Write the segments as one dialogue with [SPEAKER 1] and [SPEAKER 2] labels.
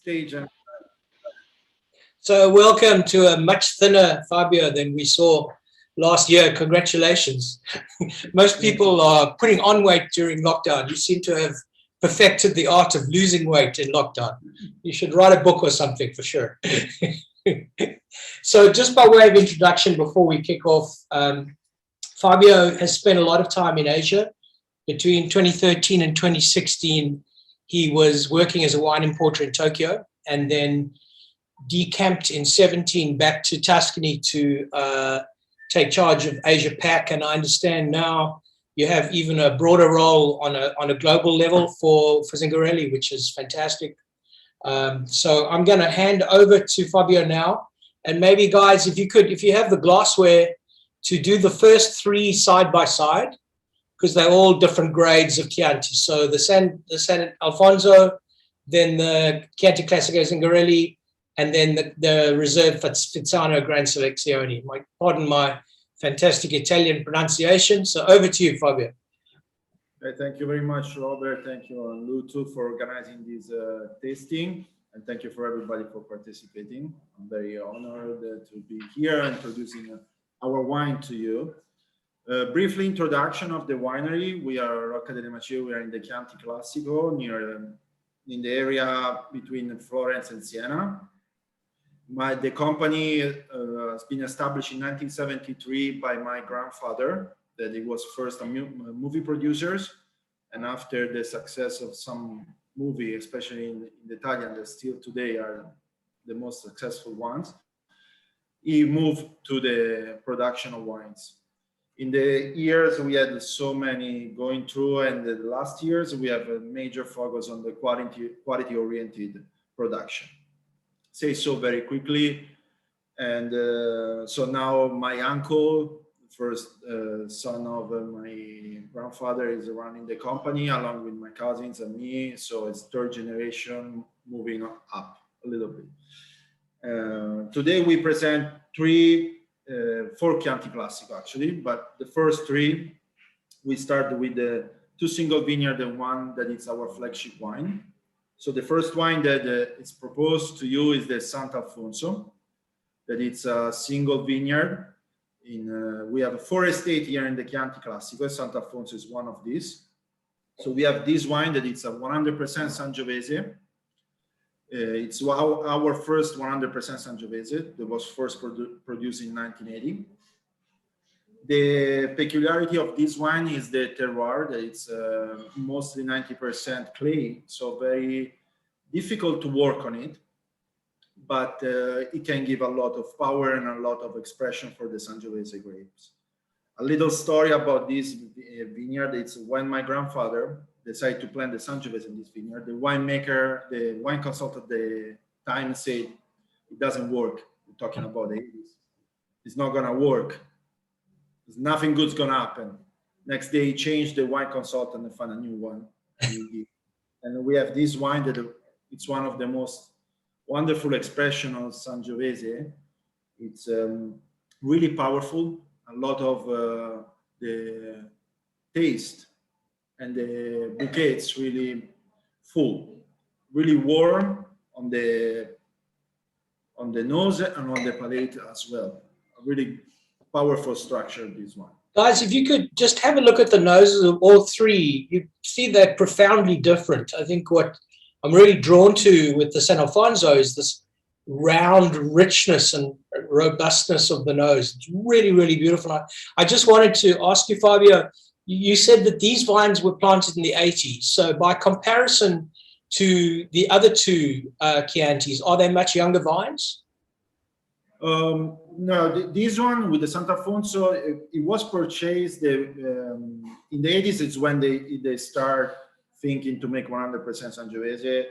[SPEAKER 1] stage. And
[SPEAKER 2] so welcome to a much thinner Fabio than we saw last year. Congratulations. Most people are putting on weight during lockdown. You seem to have perfected the art of losing weight in lockdown. You should write a book or something for sure. So just by way of introduction, before we kick off, Fabio has spent a lot of time in Asia. Between 2013 and 2016, he was working as a wine importer in Tokyo, and then decamped in 17 back to Tuscany to take charge of Asia Pac. And I understand now you have even a broader role on a global level for Zingarelli, which is fantastic. So I'm going to hand over to Fabio now. And maybe, guys, if you have the glassware, to do the first three side by side, because they're all different grades of Chianti. So the Sant'Alfonso, then the Chianti Classico Zingarelli, and then the Reserve Fizzano Gran Selezione. Pardon my fantastic Italian pronunciation. So over to you, Fabio.
[SPEAKER 1] Thank you very much, Robert. Thank you, Lou, too, for organizing this tasting. And thank you for everybody for participating. I'm very honored to be here introducing our wine to you. Briefly introduction of the winery. We are Rocca delle Macie. We are in the Chianti Classico, in the area between Florence and Siena. The company has been established in 1973 by my grandfather, that he was first a movie producers. And after the success of some movie, especially in the Italian, that still today are the most successful ones, he moved to the production of wines. In the years we had so many going through, and the last years we have a major focus on the quality-oriented production. Say so very quickly, and so now my uncle, first son of my grandfather, is running the company along with my cousins and me. So it's third generation moving up a little bit. Today we present four Chianti Classico actually, but the first three, we start with the two single vineyard and one that is our flagship wine. So the first wine that is proposed to you is the Sant'Alfonso, that it's a single vineyard. We have a 4 estate here in the Chianti Classico. Sant'Alfonso is one of these. So we have this wine that it's a 100% Sangiovese. It's our first 100% Sangiovese that was first produced in 1980. The peculiarity of this wine is the terroir, that it's mostly 90% clay, so very difficult to work on it, but it can give a lot of power and a lot of expression for the Sangiovese grapes. A little story about this vineyard. It's when my grandfather decided to plant the Sangiovese in this vineyard, the wine consultant at the time said, it doesn't work. We're talking about the 80s. It's not gonna work. Nothing good's gonna happen. Next day, he changed the wine consultant and found a new one. And we have this wine that it's one of the most wonderful expression of Sangiovese. It's really powerful. A lot of the taste and the bouquet, it's really full, really warm on the nose and on the palate as well. A really powerful structure, this one.
[SPEAKER 2] Guys, if you could just have a look at the noses of all three, you see they're profoundly different. I think what I'm really drawn to with the Sant'Alfonso is this round richness and robustness of the nose. It's really, really beautiful. I just wanted to ask you, Fabio, you said that these vines were planted in the 80s. So by comparison to the other two Chiantis, are they much younger vines?
[SPEAKER 1] No, this one with the Sant'Alfonso, it was purchased in the 80s. It's when they start thinking to make 100% Sangiovese.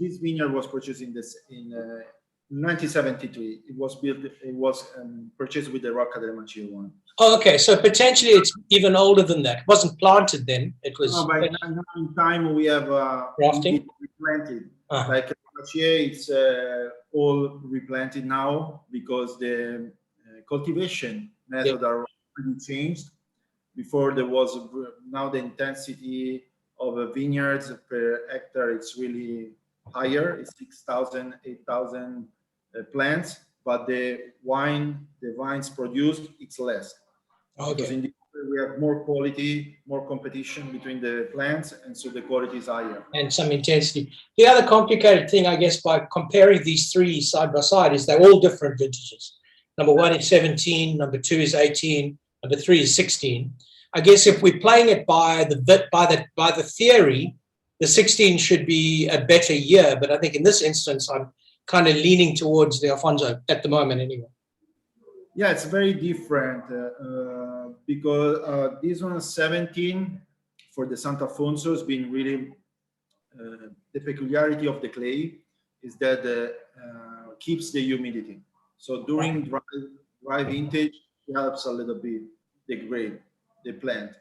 [SPEAKER 1] This vineyard was purchased in 1973. It was purchased with the Rocca delle Macie one.
[SPEAKER 2] Oh, okay. So potentially it's even older than that. It wasn't planted then. It was.
[SPEAKER 1] No, by in time we have replanted. Like Macie, it's all replanted now because the cultivation method are really changed. Before there was now the intensity of vineyards per hectare. It's really higher. It's 6,000, 8,000 plants, but the vines produced, it's less. Because
[SPEAKER 2] Okay.
[SPEAKER 1] in the we have more quality, more competition between the plants, and so the quality is higher.
[SPEAKER 2] And some intensity. The other complicated thing, I guess, by comparing these three side by side is they're all different vintages. Number one is 17, number two is 18, number three is 16. I guess if we're playing it by the theory, the 16 should be a better year, but I think in this instance, I'm kind of leaning towards the Alfonso at the moment anyway.
[SPEAKER 1] Yeah, it's very different because this one 17 for the Sant'Alfonso has been really the peculiarity of the clay is that keeps the humidity. So during dry vintage, it helps a little bit degrade the plant.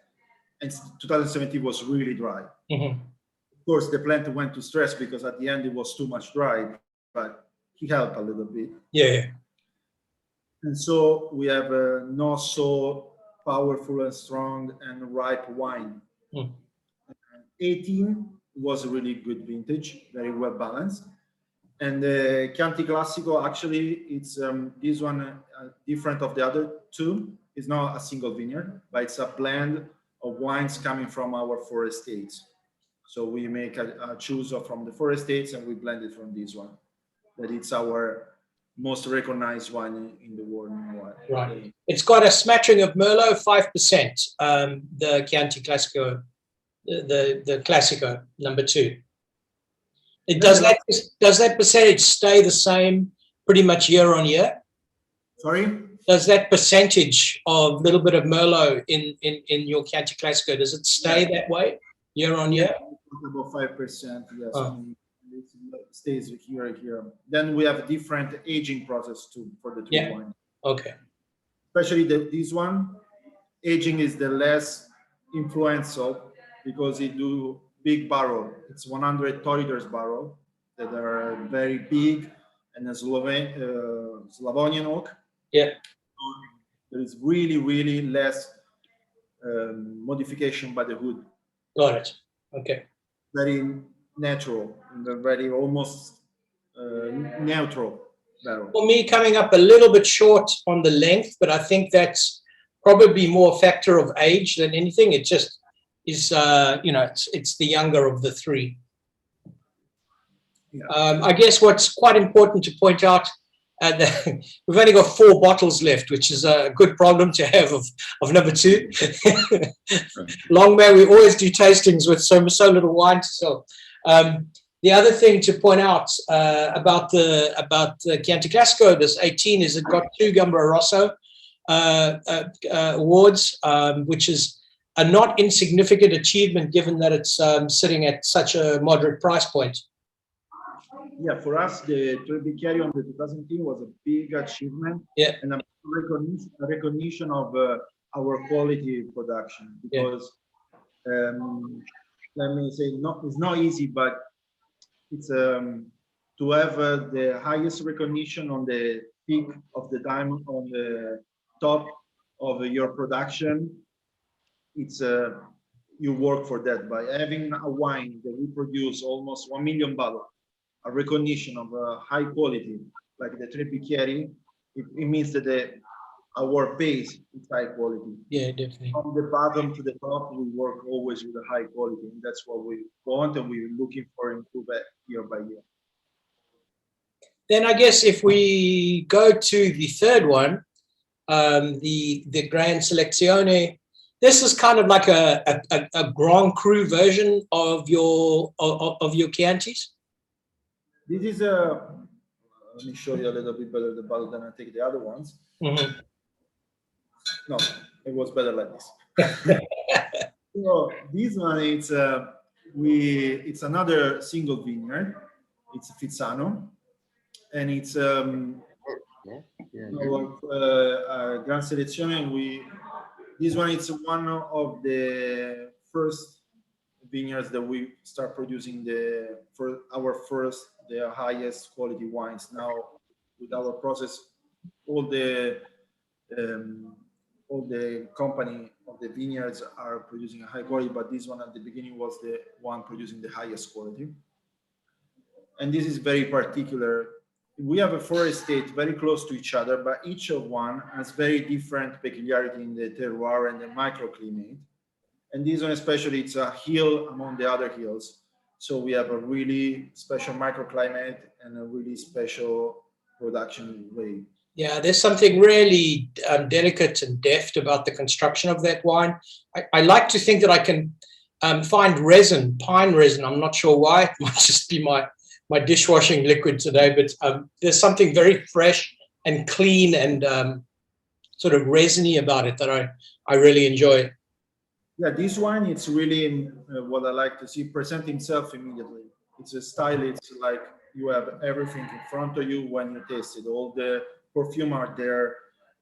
[SPEAKER 1] And 2017 was really dry.
[SPEAKER 2] Mm-hmm.
[SPEAKER 1] Of course, the plant went to stress because at the end it was too much dry, but he helped a little bit.
[SPEAKER 2] Yeah.
[SPEAKER 1] And so we have a not so powerful and strong and ripe wine. 18 was a really good vintage, very well balanced. And the Chianti Classico, actually, it's this one different of the other two. It's not a single vineyard, but it's a blend of wines coming from our four estates. So we make a choose from the four estates and we blend it from this one. That it's our most recognized wine in the world.
[SPEAKER 2] Right. It's got a smattering of Merlot, 5%. The Chianti Classico, the Classico number two. Does that percentage stay the same pretty much year on year?
[SPEAKER 1] Sorry?
[SPEAKER 2] Does that percentage of little bit of Merlot in your Chianti Classico, does it stay that way year on year?
[SPEAKER 1] About 5%, yes. Oh. It stays here. Then we have a different aging process too for the two wines.
[SPEAKER 2] Okay.
[SPEAKER 1] Especially this one, aging is the less influential because it do big barrel. It's 100 liters barrel that are very big and a Slavonian oak.
[SPEAKER 2] Yeah.
[SPEAKER 1] There is really less modification by the wood.
[SPEAKER 2] Got it. Okay.
[SPEAKER 1] Very natural, very almost neutral barrel.
[SPEAKER 2] For me, coming up a little bit short on the length, but I think that's probably more a factor of age than anything. It just is, it's the younger of the three. Yeah. I guess what's quite important to point out, we've only got 4 bottles left, which is a good problem to have of number 2. Long may we always do tastings with so little wine to sell. The other thing to point out about the Chianti Classico, this 18, is it got 2 Gambaro Rosso awards, which is a not insignificant achievement given that it's sitting at such a moderate price point.
[SPEAKER 1] Yeah, for us, the Tre Bicchieri on the 2010 was a big achievement, and a recognition of our quality production. Because let me say, it's not easy, but it's to have the highest recognition on the peak of the diamond, on the top of your production. It's you work for that by having a wine that we produce almost 1 million bottles. A recognition of high quality, like the Tre Bicchieri, it means that our base is high quality.
[SPEAKER 2] Yeah, definitely.
[SPEAKER 1] From the bottom to the top, we work always with a high quality, and that's what we want, and we're looking for improve it year by year.
[SPEAKER 2] Then I guess if we go to the third one, the Gran Selezione, this is kind of like a Grand Cru version of your Chiantis.
[SPEAKER 1] This is a. Let me show you a little bit better the bottle than I take the other ones.
[SPEAKER 2] Mm-hmm.
[SPEAKER 1] No, it was better like this. So this one, it's another single vineyard. It's Fizzano, and it's Gran Selezione. This one, it's one of the first vineyards that we start producing the highest quality wines. Now with our process, all the company of the vineyards are producing a high quality, but this one at the beginning was the one producing the highest quality. and this is very particular. We have a four estate very close to each other, but each of one has very different peculiarity in the terroir and the microclimate. And this one especially, it's a hill among the other hills. So we have a really special microclimate and a really special production way.
[SPEAKER 2] Yeah, there's something really delicate and deft about the construction of that wine. I like to think that I can find resin, pine resin. I'm not sure why. It might just be my dishwashing liquid today, but there's something very fresh and clean and sort of resiny about it that I really enjoy.
[SPEAKER 1] Yeah, this wine, it's really what I like to see, present himself immediately. It's a style, it's like you have everything in front of you when you taste it. All the perfume are there,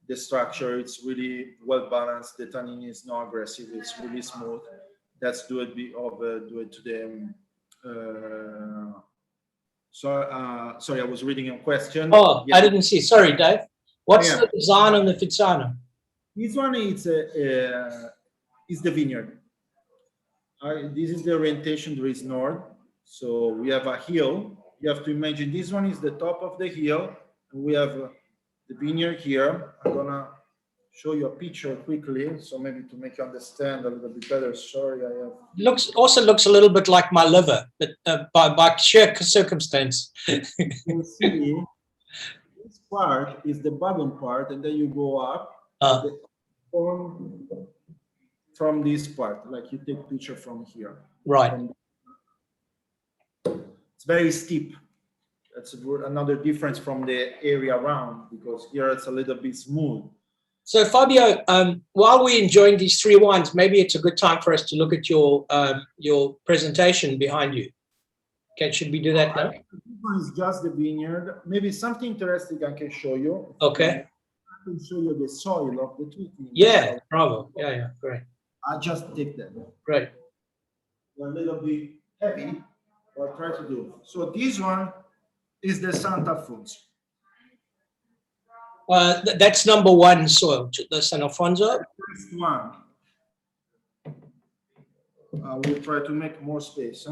[SPEAKER 1] the structure, it's really well balanced. The tannin is not aggressive, it's really smooth. That's do it to them. Sorry, I was reading a question.
[SPEAKER 2] Oh,
[SPEAKER 1] yeah.
[SPEAKER 2] I didn't see. Sorry, Dave. What's the Fizzano and the Fizzano?
[SPEAKER 1] This one is the vineyard. This is the orientation, there is north. So we have a hill. You have to imagine this one is the top of the hill. And we have the vineyard here. I'm gonna show you a picture quickly. So maybe to make you understand a little bit better. Sorry, I have.
[SPEAKER 2] Looks a little bit like my liver, but by sheer circumstance.
[SPEAKER 1] You can see this part is the bottom part, and then you go up from this part, like you take picture from here.
[SPEAKER 2] Right.
[SPEAKER 1] It's very steep. That's another difference from the area around, because here it's a little bit smooth.
[SPEAKER 2] So Fabio, while we're enjoying these three wines, maybe it's a good time for us to look at your presentation behind you. Okay, should we do that now?
[SPEAKER 1] This one is just the vineyard. Maybe something interesting I can show you.
[SPEAKER 2] Okay.
[SPEAKER 1] I can show you the soil of the two things.
[SPEAKER 2] Yeah, bravo. Yeah, great.
[SPEAKER 1] I just take that.
[SPEAKER 2] Great.
[SPEAKER 1] A little bit heavy, but I'll try to do. So this one is the Sant'Alfonso.
[SPEAKER 2] That's number one soil, the Sant'Alfonso.
[SPEAKER 1] First one. I will try to make more space.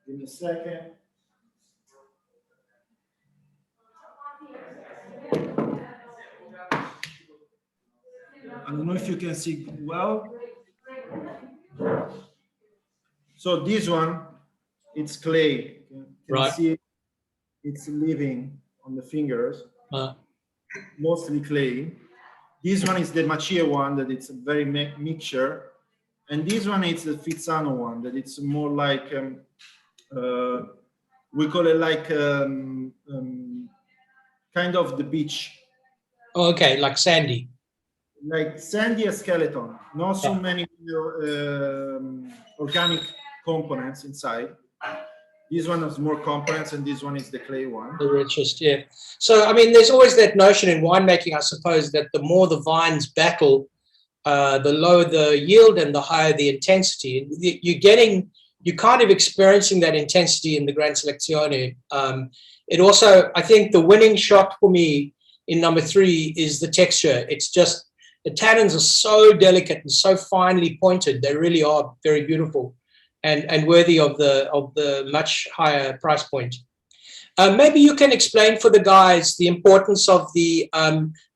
[SPEAKER 1] Give me a second. I don't know if you can see well. So this one, it's clay. You can
[SPEAKER 2] Right.
[SPEAKER 1] see it's living on the fingers. Mostly clay. This one is the Macie one, that it's a very mixture. And this one is the Fizzano one, that it's more like, we call it like kind of the beach.
[SPEAKER 2] Okay, like sandy.
[SPEAKER 1] Like sandy skeleton, not so many organic components inside. This one has more components, and this one is the clay one.
[SPEAKER 2] The richest, yeah. So, I mean, there's always that notion in winemaking, I suppose, that the more the vines battle, the lower the yield and the higher the intensity. You're kind of experiencing that intensity in the Gran Selezione. It also, I think the winning shot for me in number 3 is the texture. It's just, the tannins are so delicate and so finely pointed. They really are very beautiful and worthy of the much higher price point. Maybe you can explain for the guys the importance of the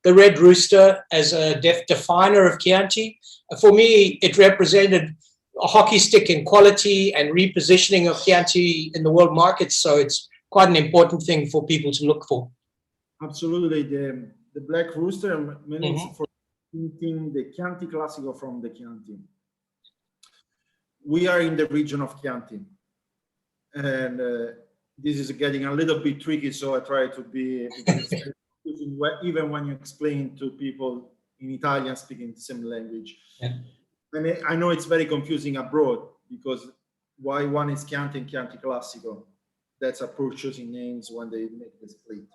[SPEAKER 2] Red Rooster as a definer of Chianti. For me, it represented a hockey stick in quality and repositioning of Chianti in the world markets. So it's quite an important thing for people to look for.
[SPEAKER 1] Absolutely. The Black Rooster means for the Chianti Classico from the Chianti. We are in the region of Chianti, and this is getting a little bit tricky, so I try to be, even when you explain to people in Italian speaking the same language. Yeah. And I know it's very confusing abroad, because why one is Chianti and Chianti Classico? That's a purchasing names when they make the split.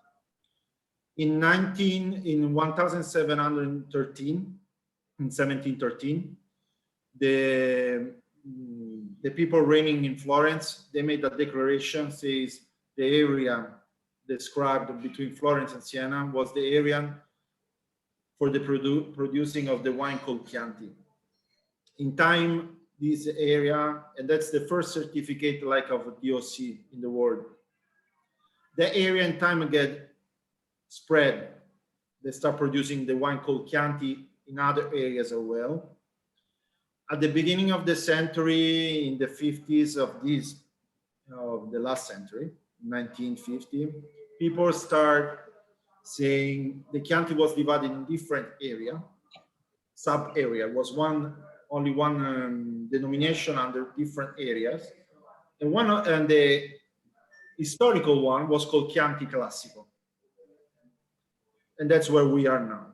[SPEAKER 1] In 1713, the people reigning in Florence, they made a declaration, says the area described between Florence and Siena was the area for the producing of the wine called Chianti. In time, this area, and that's the first certificate like of DOCG in the world. the area and time get spread. They start producing the wine called Chianti in other areas as well. At the beginning of the century, in the 50s of the last century, 1950, people start saying the Chianti was divided in different area, sub-area, was only one denomination under different areas. And the historical one was called Chianti Classico. And that's where we are now.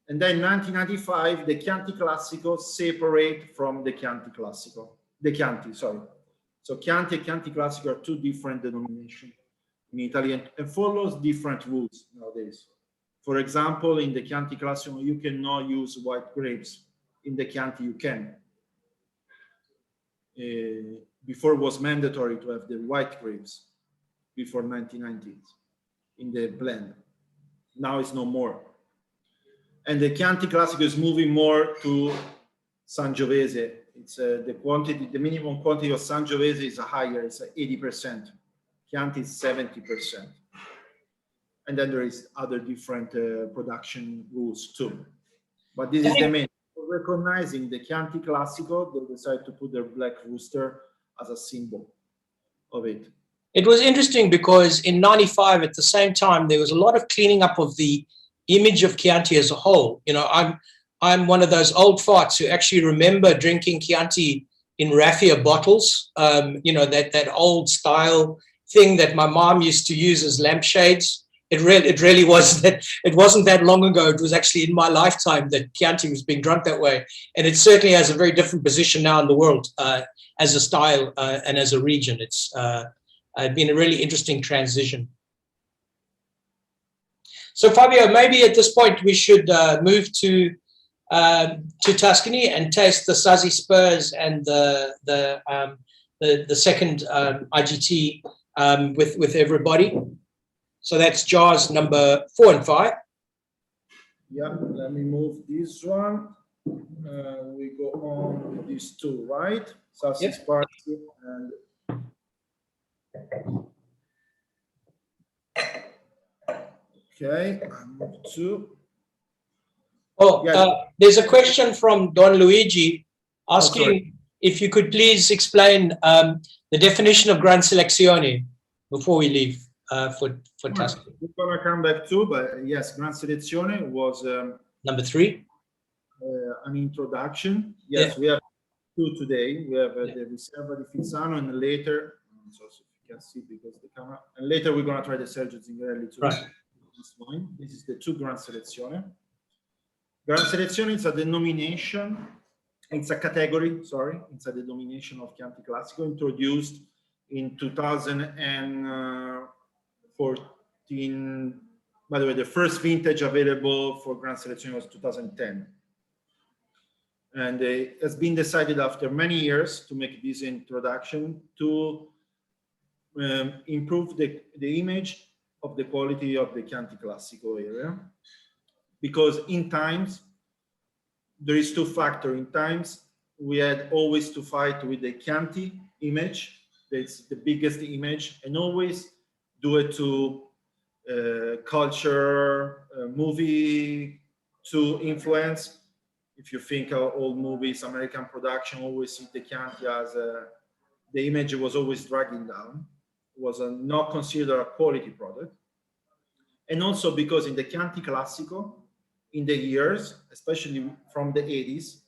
[SPEAKER 1] And then in 1995, the Chianti Classico separate from the Chianti Classico. The Chianti, sorry. So Chianti and Chianti Classico are two different denominations in Italy and follows different rules nowadays. For example, in the Chianti Classico, you cannot use white grapes. In the Chianti, you can. Before it was mandatory to have the white grapes before 1990s in the blend. Now it's no more. And the Chianti Classico is moving more to Sangiovese. It's the minimum quantity of Sangiovese is higher, it's 80%. Chianti is 70%. And then there is other different production rules too. But this is the main. Recognizing the Chianti Classico, they decided to put their black rooster as a symbol of it.
[SPEAKER 2] It was interesting because in 95, at the same time, there was a lot of cleaning up of the image of Chianti as a whole. You know, I'm one of those old farts who actually remember drinking Chianti in raffia bottles. You know, that old style thing that my mom used to use as lampshades. It really was that. It wasn't that long ago. It was actually in my lifetime that Chianti was being drunk that way, and it certainly has a very different position now in the world as a style and as a region. It's been a really interesting transition. So Fabio, maybe at this point we should move to Tuscany and taste the Sassi Spurs and the second IGT with everybody. So that's jars number 4 and 5.
[SPEAKER 1] Yeah, let me move this one. We go on with these two, right? Sassi,
[SPEAKER 2] yep.
[SPEAKER 1] Sparsi, and okay, I move to.
[SPEAKER 2] Oh,
[SPEAKER 1] yeah.
[SPEAKER 2] There's a question from Don Luigi asking if you could please explain the definition of Gran Selezione before we leave for Tuscany.
[SPEAKER 1] We're gonna come back to, but yes, Gran Selezione was
[SPEAKER 2] number 3.
[SPEAKER 1] An introduction. Yes, yeah. We have two today. We have the Riserva di Fizzano, and later, so if you can see because the camera, and later we're gonna try the Sergio Zingarelli too.
[SPEAKER 2] Right.
[SPEAKER 1] This wine. This is the 2 Gran Selezione. Gran Selezione is a denomination. It's a category. Sorry, it's a denomination of Chianti Classico introduced in 2014. By the way, the first vintage available for Gran Selezione was 2010. And it has been decided after many years to make this introduction to improve the image of the quality of the Chianti Classico area. Because in times, there is 2 factors. In times, we had always to fight with the Chianti image. That's the biggest image, and always do it to culture, movie, to influence. If you think of old movies, American production, always see the Chianti as the image was always dragging down, was not considered a quality product. And also because in the Chianti Classico, in the years, especially from the 80s,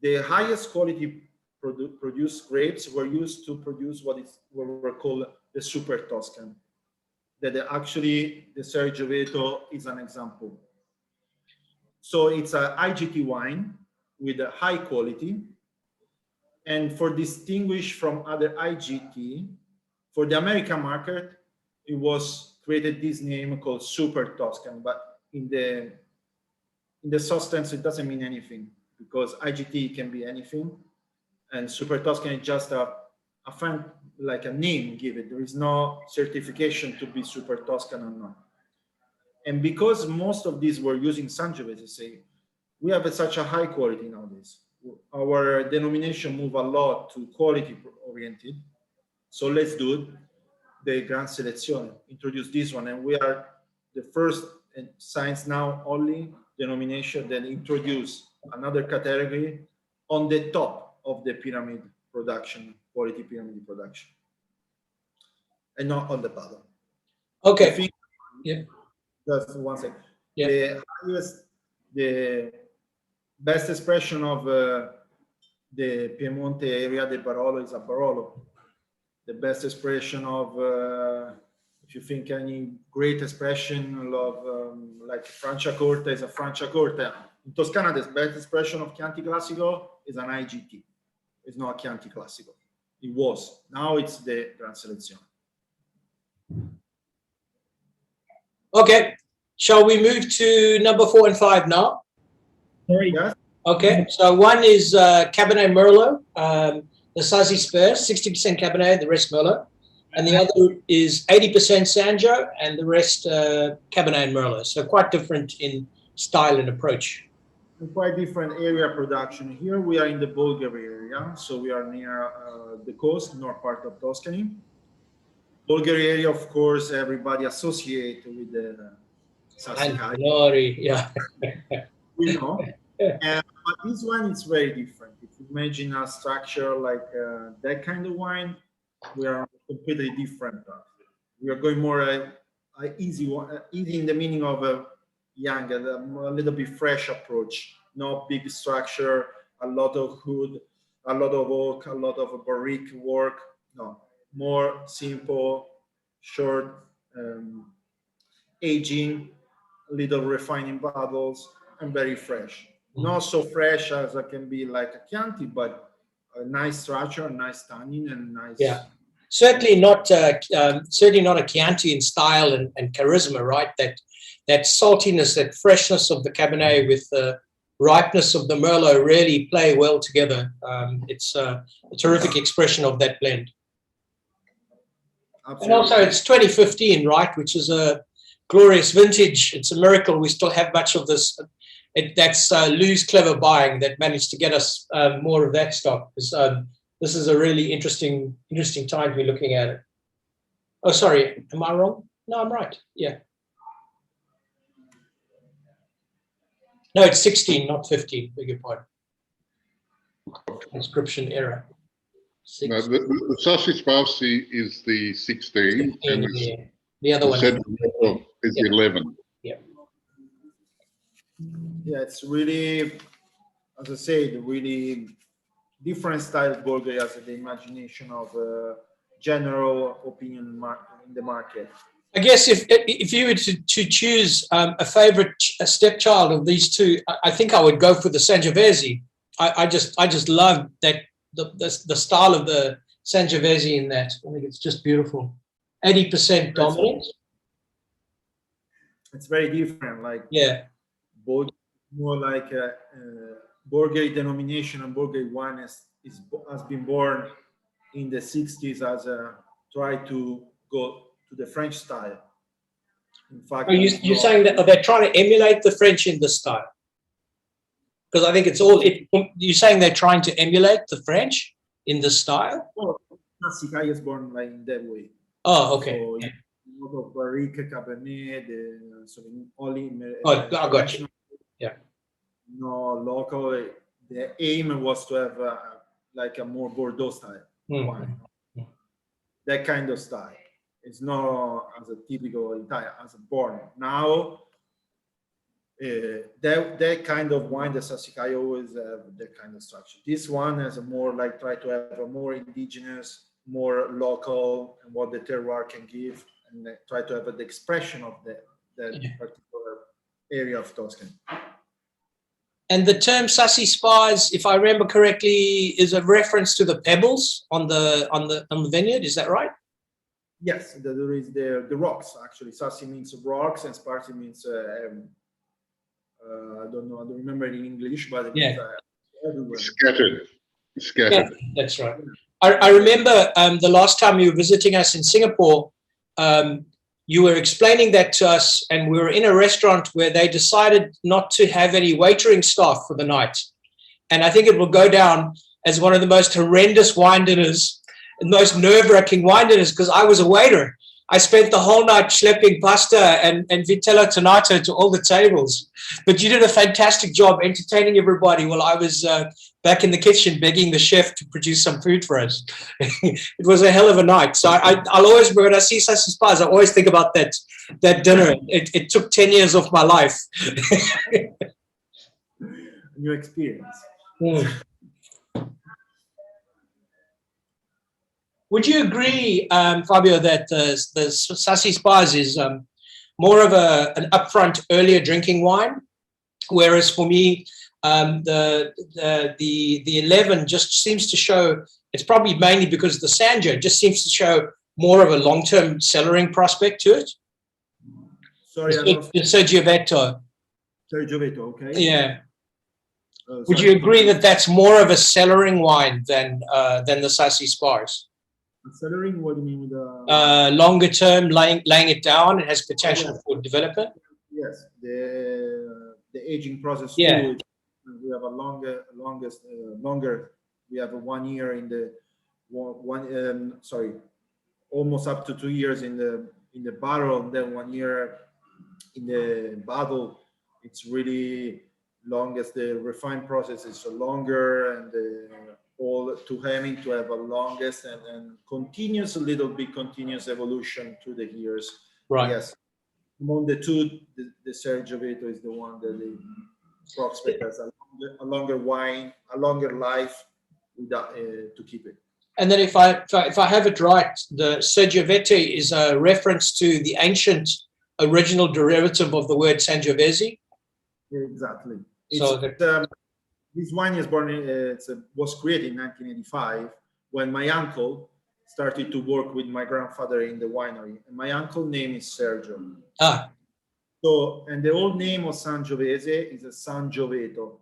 [SPEAKER 1] the highest quality produced grapes were used to produce what were called the Super Toscan. That actually the Sergio Gioveto is an example. So it's an IGT wine with a high quality. And for distinguish from other IGT, for the American market, it was created this name called Super Toscan, but in the substance, it doesn't mean anything because IGT can be anything. And Super Toscan is just a like a name given. There is no certification to be Super Toscan or not. And because most of these were using Sangiovese, say, we have such a high quality nowadays. Our denomination move a lot to quality oriented. So let's do it. the Gran Selezione, introduced this one, and we are the first science now only denomination that introduced another category on the top of the pyramid production, quality pyramid production, and not on the bottom.
[SPEAKER 2] Okay. Yeah.
[SPEAKER 1] Just one second.
[SPEAKER 2] Yeah.
[SPEAKER 1] The highest, the best expression of the Piemonte area, the Barolo, is a Barolo. The best expression of, if you think any great expression of like Franciacorta is a Franciacorta. In Toscana, the best expression of Chianti Classico is an IGT. It's not Chianti Classico. It was. Now it's the Gran Selezione.
[SPEAKER 2] Okay. Shall we move to number 4 and 5 now?
[SPEAKER 1] Yes.
[SPEAKER 2] Okay. So one is Cabernet Merlot, the Sassi Sparsi, 60% Cabernet, the rest Merlot. And the other is 80% Sanjo and the rest Cabernet and Merlot. So quite different in style and approach.
[SPEAKER 1] Quite different area production. Here we are in the Bolgheri area, so we are near the coast, north part of Tuscany. Bolgheri area, of course, everybody associate with the Sassi.
[SPEAKER 2] Yeah.
[SPEAKER 1] We know. But this one is very different. If you imagine a structure like that kind of wine, we are completely different. We are going more easy in the meaning of a young, a little bit fresh approach. No big structure, a lot of wood, a lot of oak, a lot of barrique work. No, more simple, short aging, little refining bottles, and very fresh. Not so fresh as it can be like a Chianti, but a nice structure, a nice tannin, and nice.
[SPEAKER 2] Yeah, certainly not a Chianti in style and charisma, right? That saltiness, that freshness of the Cabernet with the ripeness of the Merlot really play well together. It's a terrific expression of that blend. Absolutely. And also it's 2015, right? Which is a glorious vintage. It's a miracle we still have much of this. That's Lou's clever buying that managed to get us more of that stock. This is a really interesting time to be looking at it. Oh, sorry, am I wrong? No, I'm right. Yeah. No, it's 16, not 15. Beg your pardon. Transcription error.
[SPEAKER 3] No, the Sassi Sparsi is the 16, and
[SPEAKER 2] the other one
[SPEAKER 3] is 11.
[SPEAKER 2] Yeah.
[SPEAKER 1] Yeah, it's really, as I said, really different style of Bolgheri as the imagination of general opinion in the market.
[SPEAKER 2] I guess if you were to choose a favorite stepchild of these two, I think I would go for the Sangiovese. I just love that the style of the Sangiovese in that. I think it's just beautiful. 80% dominant.
[SPEAKER 1] It's very different. Like
[SPEAKER 2] yeah,
[SPEAKER 1] more like Bolgheri denomination, and Bolgheri wine has been born in the 60s as a try to go to the French style. In fact,
[SPEAKER 2] you're saying that they're trying to emulate the French in this style? Because I think it's all. You're saying they're trying to emulate the French in this style?
[SPEAKER 1] Well, Classico is born like in that way.
[SPEAKER 2] Oh, okay.
[SPEAKER 1] So, a lot of barrique, Cabernet, only.
[SPEAKER 2] I got you. Yeah.
[SPEAKER 1] No, local. The aim was to have like a more Bordeaux style wine. That kind of style. It's not as a typical Italian, as a born. Now, that kind of wine, the Sassicaia always have that kind of structure. This one has a more like try to have a more indigenous, more local, and what the terroir can give, and try to have the expression of that particular area of Tuscany.
[SPEAKER 2] And the term Sassi Sparsi, if I remember correctly, is a reference to the pebbles on the vineyard. Is that right?
[SPEAKER 1] Yes, there is the rocks actually. Sassi means rocks, and Sparsi means I don't know. I don't remember it in English, but it means everywhere.
[SPEAKER 3] Scattered.
[SPEAKER 2] Yeah, that's right. I remember the last time you were visiting us in Singapore, you were explaining that to us, and we were in a restaurant where they decided not to have any waitering staff for the night. And I think it will go down as one of the most horrendous wine dinners most nerve-wracking wine dinners because I was a waiter. I spent the whole night schlepping pasta and vitello tonato to all the tables. But you did a fantastic job entertaining everybody while I was back in the kitchen begging the chef to produce some food for us. It was a hell of a night. So I'll always, when I see Sassi Spies, I always think about that dinner. It took 10 years of my life.
[SPEAKER 1] New experience.
[SPEAKER 2] Mm. Would you agree, Fabio, that the Sassi Spies is more of an upfront, earlier drinking wine, whereas for me, the 11 just seems to show, it's probably mainly because the Sanjo just seems to show more of a long-term cellaring prospect to it.
[SPEAKER 1] Sorry,
[SPEAKER 2] the Gioveto.
[SPEAKER 1] Gioveto, okay.
[SPEAKER 2] Yeah. Would you agree that that's more of a cellaring wine than the Sassi Spies?
[SPEAKER 1] Cellaring, what do you mean with the
[SPEAKER 2] longer term, laying it down, it has potential for development?
[SPEAKER 1] Yes, the aging process
[SPEAKER 2] Yeah.
[SPEAKER 1] too. We have a longer. We have a 1 year in the almost up to 2 years in the barrel, and then 1 year in the bottle. It's really longest. The refined process is longer, and all to aiming to have a longest and continuous, a little bit continuous evolution through the years.
[SPEAKER 2] Right.
[SPEAKER 1] Yes. Among the two, the Gioveto is the one that they prospect as a longer wine, a longer life without, to keep it.
[SPEAKER 2] And then if I have it right, the Gioveto is a reference to the ancient original derivative of the word Sangiovese.
[SPEAKER 1] Exactly.
[SPEAKER 2] So
[SPEAKER 1] this wine is was created in 1985 when my uncle started to work with my grandfather in the winery. And my uncle's name is Sergio. So, and the old name of Sangiovese is a San Gioveto.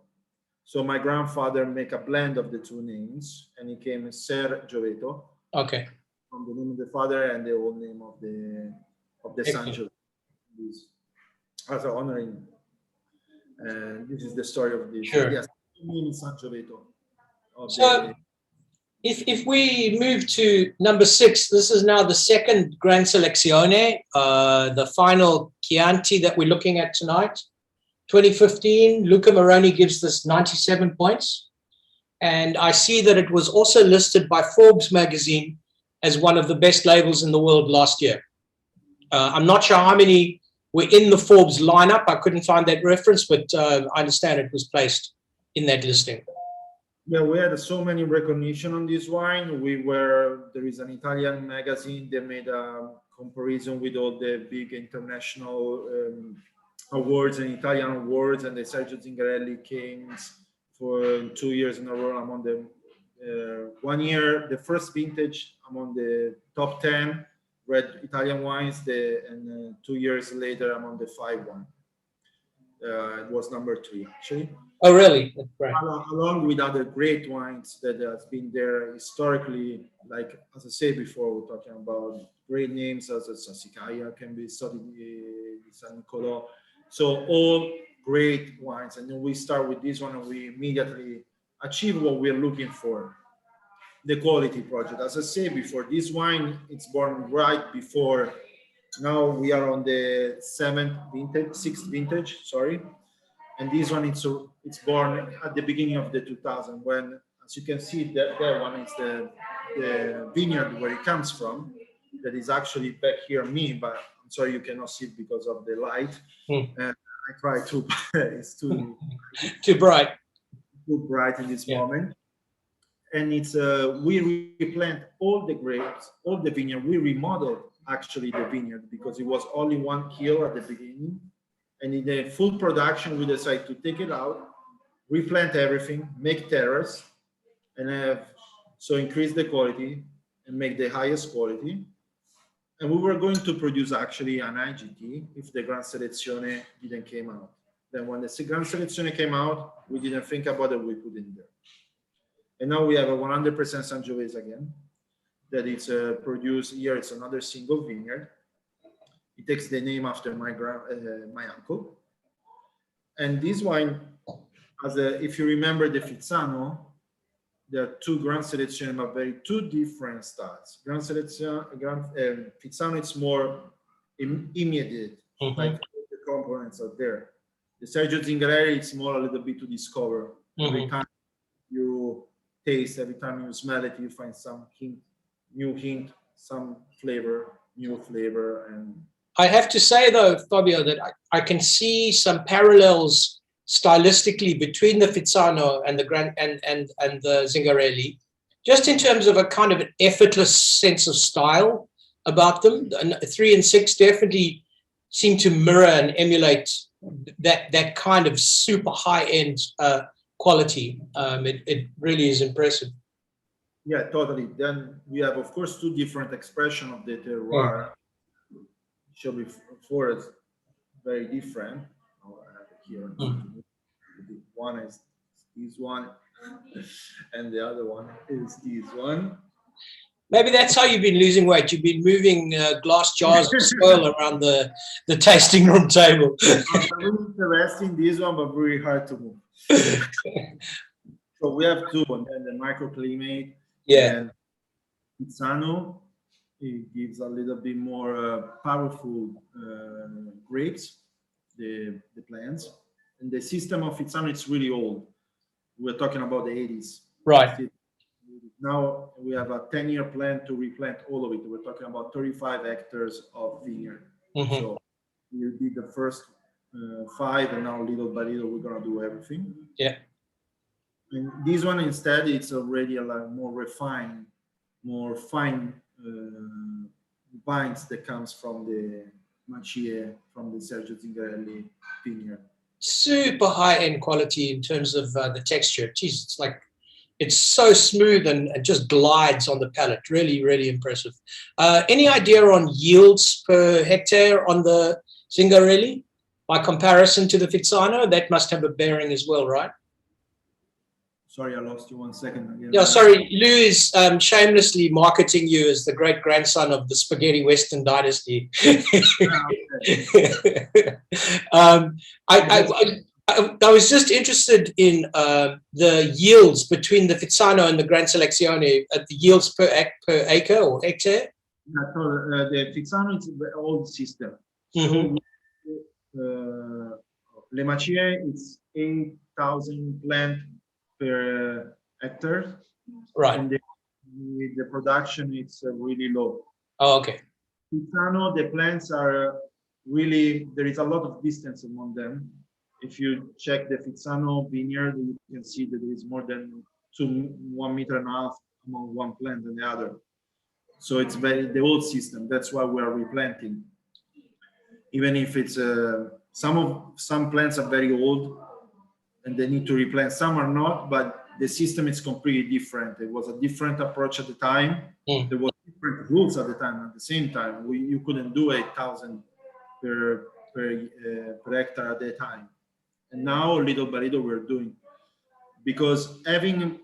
[SPEAKER 1] So my grandfather make a blend of the two names, and it came Ser Gioveto.
[SPEAKER 2] Okay.
[SPEAKER 1] From the name of the father and the old name of the San Gioveto. As an honoring. And this is the story of this.
[SPEAKER 2] Sure.
[SPEAKER 1] Yes, name is San Gioveto.
[SPEAKER 2] So if we move to number 6, this is now the second Gran Selezione, the final Chianti that we're looking at tonight. 2015, Luca Moroni gives this 97 points. And I see that it was also listed by Forbes magazine as one of the best labels in the world last year. I'm not sure how many were in the Forbes lineup. I couldn't find that reference, but I understand it was placed in that listing.
[SPEAKER 1] Yeah, we had so many recognition on this wine. There is an Italian magazine that made a comparison with all the big international awards and Italian awards, and the Sergio Zingarelli came for 2 years in a row among the 1 year, the first vintage among the top 10 red Italian wines, and 2 years later among the 5 one. It was number 3 actually.
[SPEAKER 2] Oh, really? Right.
[SPEAKER 1] Along with other great wines that has been there historically, like as I said before, we're talking about great names as Sassicaia, can be San Nicolò. So all great wines, and then we start with this one, and we immediately achieve what we're looking for, the quality project. As I said before, this wine, it's born right before. Now we are on the 6th vintage, sorry. And this one, it's born at the beginning of the 2000, when, as you can see, that one is the vineyard where it comes from. That is actually back here, but I'm sorry you cannot see it because of the light. I try to, it's too
[SPEAKER 2] bright.
[SPEAKER 1] Too bright in this moment. And it's we replant all the grapes, all the vineyard. We remodeled actually the vineyard because it was only 1 hill at the beginning. And in the full production, we decided to take it out, replant everything, make terrace, and so increase the quality and make the highest quality. And we were going to produce actually an IGT if the Gran Selezione didn't came out. Then when the Gran Selezione came out, we didn't think about it, we put it in there. And now we have a 100% Sangiovese again, that is produced here. It's another single vineyard. It takes the name after my uncle. And this wine, if you remember the Fizzano, there are two Gran Selezione, but very two different styles. Gran Selezione, Fizzano, it's more immediate, like the components are there. The Sergio Zingarelli, it's more a little bit to discover. Every time you taste, every time you smell it, you find some hint, new hint, some flavor, new flavor. And
[SPEAKER 2] I have to say though, Fabio, that I can see some parallels stylistically between the Fizzano and the Gran and the Zingarelli, just in terms of a kind of an effortless sense of style about them. And 3 and 6 definitely seem to mirror and emulate that kind of super high-end quality. It really is impressive.
[SPEAKER 1] yeah, totally. Then we have, of course, two different expressions of the terroir. Show before it's very different. Oh, I have it here. One is this one, and the other one is this one.
[SPEAKER 2] Maybe that's how you've been losing weight. You've been moving glass jars of spoil around the tasting room table.
[SPEAKER 1] I'm really interested in this one, but very hard to move. So we have two, and then the microclimate.
[SPEAKER 2] Yeah.
[SPEAKER 1] And Fizzano, it gives a little bit more powerful grapes, the plants. And the system of Fizzano, it's really old. We're talking about the 80s.
[SPEAKER 2] Right.
[SPEAKER 1] Now we have a 10-year plan to replant all of it. We're talking about 35 hectares of vineyard. So we did the first 5, and now little by little we're gonna do everything.
[SPEAKER 2] Yeah.
[SPEAKER 1] And this one instead, it's already a lot more refined, more fine vines that comes from the Macie, from the Sergio Zingarelli vineyard.
[SPEAKER 2] Super high-end quality in terms of the texture. Jeez, it's like, it's so smooth and it just glides on the palate. Really, really impressive. Any idea on yields per hectare on the Zingarelli by comparison to the Fizzano? That must have a bearing as well, right?
[SPEAKER 1] Sorry, I lost you 1 second again.
[SPEAKER 2] Yeah, sorry. Lou is shamelessly marketing you as the great grandson of the Spaghetti Western dynasty. I was just interested in the yields between the Fizzano and the Gran Selezione, the yields per acre or hectare.
[SPEAKER 1] Yeah, so, the Fizzano is the old system. Le Macie, it's 8,000 plants per hectare.
[SPEAKER 2] Right.
[SPEAKER 1] And the production, it's really low.
[SPEAKER 2] Oh, okay.
[SPEAKER 1] Fizzano, the plants are really, there is a lot of distance among them. If you check the Fizzano vineyard, you can see that there is more than 1.5 meters among one plant and the other. So it's the old system. That's why we are replanting. Even if it's some plants are very old and they need to replant. Some are not, but the system is completely different. It was a different approach at the time. There were different rules at the time. At the same time, you couldn't do 8,000 per hectare at the time. And now, little by little, we're doing, because having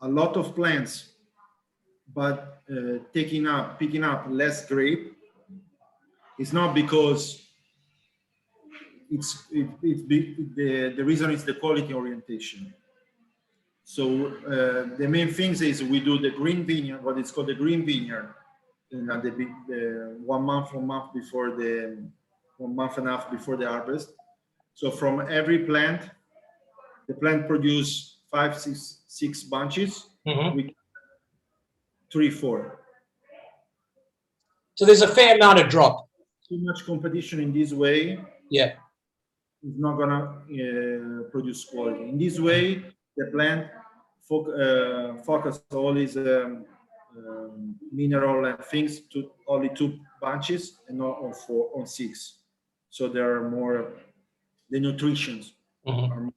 [SPEAKER 1] a lot of plants, but picking up less grape, it's not because the reason is the quality orientation. So the main things is we do the green vineyard, what is called the green vineyard, and at the 1 month before the 1 month and a half before the harvest. So from every plant, the plant produce 5, 6 bunches, with 3, 4.
[SPEAKER 2] So there's a fair amount of drop.
[SPEAKER 1] Too much competition in this way.
[SPEAKER 2] Yeah.
[SPEAKER 1] Is not gonna produce quality. In this way, the plant focus all these mineral and things to only 2 bunches and not on 4, on 6. So there are more, the nutritions are more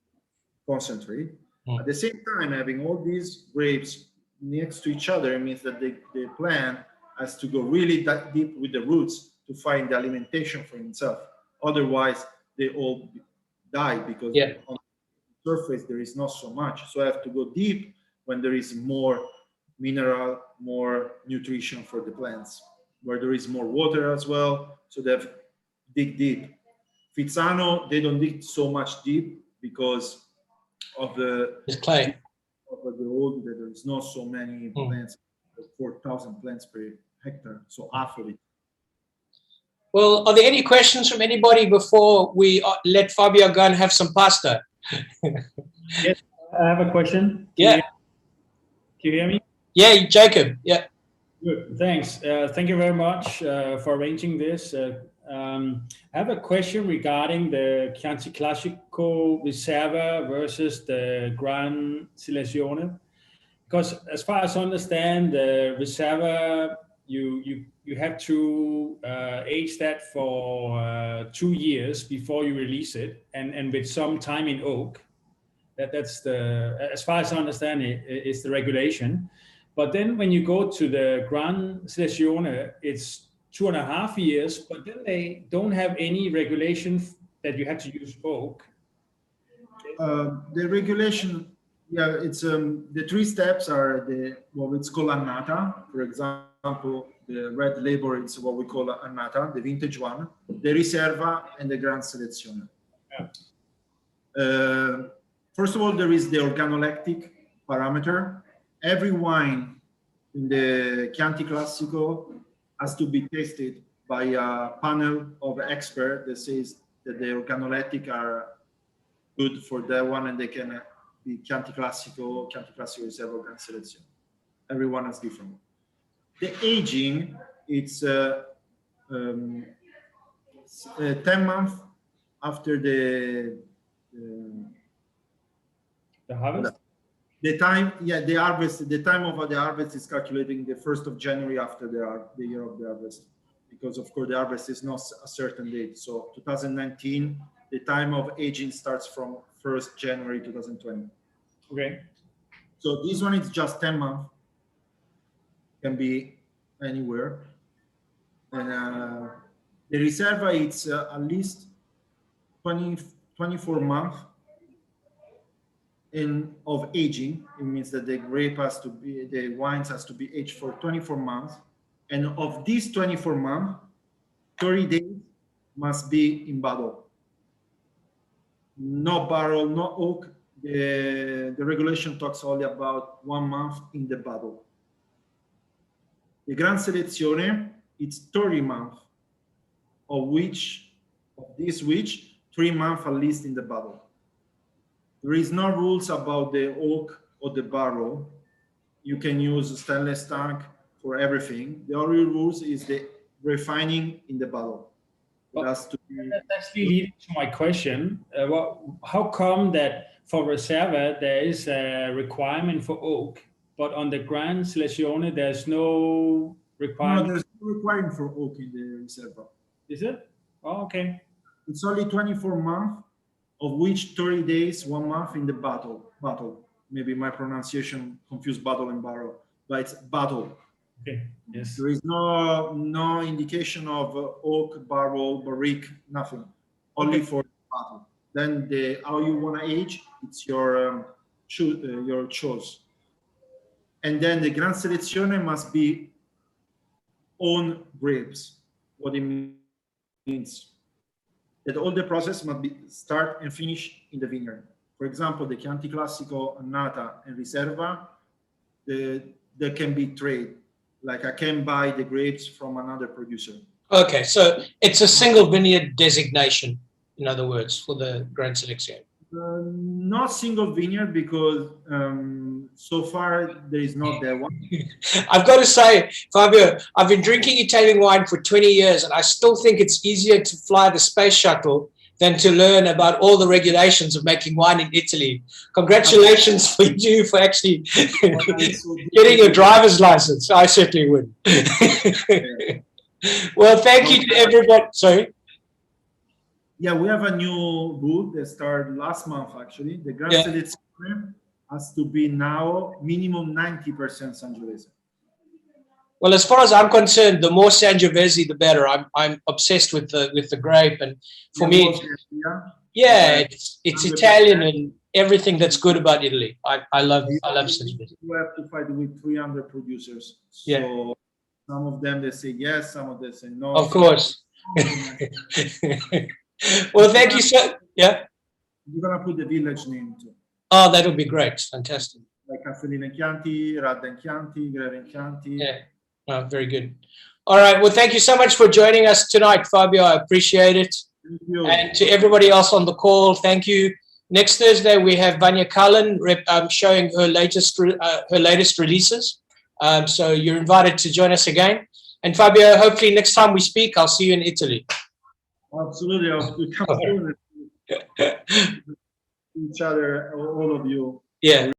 [SPEAKER 1] concentrated. At the same time, having all these grapes next to each other means that the plant has to go really deep with the roots to find the alimentation for itself. Otherwise, they all die because on the surface there is not so much. So I have to go deep when there is more mineral, more nutrition for the plants, where there is more water as well. So they have to dig deep. Fizzano, they don't dig so much deep because of the
[SPEAKER 2] It's clay.
[SPEAKER 1] of the old. There is not so many plants, 4,000 plants per hectare, so half of it.
[SPEAKER 2] Well, are there any questions from anybody before we let Fabio go and have some pasta?
[SPEAKER 4] Yes, I have a question.
[SPEAKER 2] Yeah.
[SPEAKER 4] Can you hear me?
[SPEAKER 2] Yeah, Jacob. Yeah.
[SPEAKER 4] Good, thanks. Thank you very much for arranging this. I have a question regarding the Chianti Classico Riserva versus the Gran Selezione. Because as far as I understand, the Riserva, you have to age that for 2 years before you release it, and with some time in oak. That's the, as far as I understand it, is the regulation. But then when you go to the Gran Selezione, it's 2.5 years, but then they don't have any regulation that you have to use oak.
[SPEAKER 1] The regulation, yeah, it's the 3 steps are what it's called annata. For example, the red label is what we call annata, the vintage one, the riserva, and the Gran Selezione.
[SPEAKER 4] Yeah.
[SPEAKER 1] First of all, there is the organoleptic parameter. Every wine in the Chianti Classico has to be tasted by a panel of experts that says that the organoleptic are good for that one, and they can be Chianti Classico Riserva, Gran Selezione. Everyone is different. The aging, it's 10 months after the
[SPEAKER 4] harvest?
[SPEAKER 1] The time, yeah, the harvest, the time of the harvest is calculating the 1st of January after the year of the harvest, because of course the harvest is not a certain date. So 2019, the time of aging starts from 1st January 2020.
[SPEAKER 4] Okay.
[SPEAKER 1] So this one is just 10 months, can be anywhere. And the Riserva, it's at least 24 months of aging. It means that the grape has to be, the wines has to be aged for 24 months. And of these 24 months, 30 days must be in bottle. No barrel, no oak. The regulation talks only about 1 month in the bottle. The Gran Selezione, it's 30 months, of this which 3 months at least in the bottle. There is no rules about the oak or the barrel. You can use stainless tank for everything. The only rules is the refining in the bottle.
[SPEAKER 4] That's actually leading to my question. How come that for Riserva there is a requirement for oak, but on the Gran Selezione there's no requirement?
[SPEAKER 1] No, there's no requirement for oak in the Riserva.
[SPEAKER 4] Is it? Oh, okay.
[SPEAKER 1] It's only 24 months, of which 30 days, 1 month in the bottle. Maybe my pronunciation confused bottle and barrel, but it's bottle.
[SPEAKER 4] Okay. Yes.
[SPEAKER 1] There is no indication of oak, barrel, barrique, nothing. Only for the bottle. Then how you want to age, it's your choice. And then the Gran Selezione must be own grapes. What it means that all the process must be start and finish in the vineyard. For example, the Chianti Classico, Annata, and Riserva, they can be trade. Like I can buy the grapes from another producer.
[SPEAKER 2] Okay, so it's a single vineyard designation, in other words, for the Gran Selezione.
[SPEAKER 1] Not single vineyard, because so far there is not that one.
[SPEAKER 2] I've got to say, Fabio, I've been drinking Italian wine for 20 years, and I still think it's easier to fly the space shuttle than to learn about all the regulations of making wine in Italy. Congratulations for you for actually getting your driver's license. I certainly would. Well, thank you to everybody. Sorry.
[SPEAKER 1] Yeah, we have a new rule that started last month, actually. The Gran Selezione has to be now minimum 90% Sangiovese. Well, as far as I'm concerned, the more Sangiovese, the better. I'm obsessed with the grape, and for me, it's Italian and everything that's good about Italy. I love Sangiovese. You have to fight with 300 producers. So some of them they say yes, some of them say no. Of course. Well, thank you so. Yeah. You're gonna put the village name too.
[SPEAKER 2] Oh, that would be great. Fantastic.
[SPEAKER 1] Like Castellina in Chianti, Radda in Chianti, Greve in Chianti.
[SPEAKER 2] Yeah. Oh, very good. All right. Well, thank you so much for joining us tonight, Fabio. I appreciate it.
[SPEAKER 1] Thank you.
[SPEAKER 2] And to everybody else on the call, thank you. Next Thursday, we have Vanya Cullen showing her latest releases. So you're invited to join us again. And Fabio, hopefully next time we speak, I'll see you in Italy.
[SPEAKER 1] Absolutely. We'll come soon and see each other, all of you.
[SPEAKER 2] Yeah.